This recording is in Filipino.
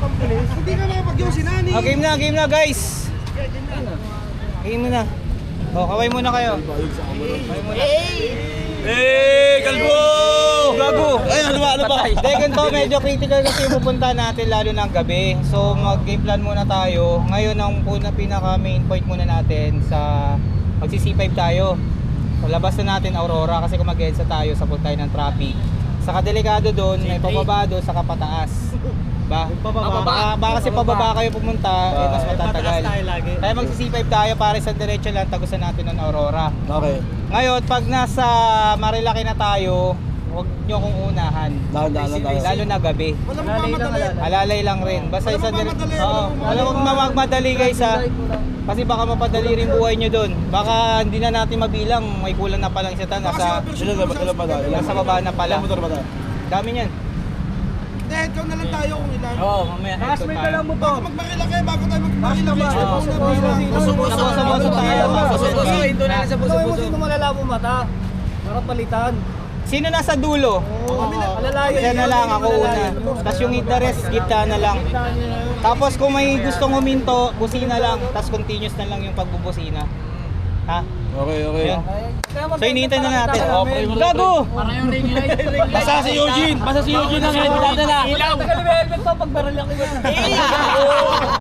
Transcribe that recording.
Hindi ka makapag-yosin, Nani. Game na guys. Game na. Oh, kaway muna kayo. Kaway muna. Kalbo! Gago! Ay, ano ba? Second to, medyo critical kasi yung pupunta natin lalo ng gabi. So mag-game plan muna tayo. Ngayon ang pinaka main point muna natin sa magsi-C5 tayo. So, labas na natin Aurora kasi kung mag-EDSA tayo sa tayo ng traffic. Saka delikado doon, may pababa doon, saka pataas. Baka kasi pababa kayo pumunta, mas matatagal. Kaya magsi-C5 tayo para sa diretso lang, tagusan natin ng Aurora. Okay. Ngayon, pag nasa Marilaki na tayo, huwag nyo kong unahan. Lalo na gabi. Walang mamadali. Alalay lang rin. Basta isa huwag mamagmadali guys ha. Kasi baka mapadali rin buhay nyo doon. Baka hindi na natin mabilang, may kulang na palang isa tan. Nasa baba na pala. Dami niyan. Head count na lang tayo kung ilan. Oo, mamaya. May dala mo to. Magmakilaki bago tayo magmakilaki. Boso tayo. Ito na lang sa puso. Sino malala mo mata? Para palitan. Sino nasa dulo? Yan na lang, ako una. Tapos yung interest, kita na lang. Tapos kung may gustong huminto, busina lang. Tapos continuous na lang yung pagbubusina. Ha? Okay. Ayun. So hinihintay na natin. Gago! Parang yung ring light. Basta si Eugene ang hindi dadala. Ilaw! Tagal yung helmet pa pag baril ako.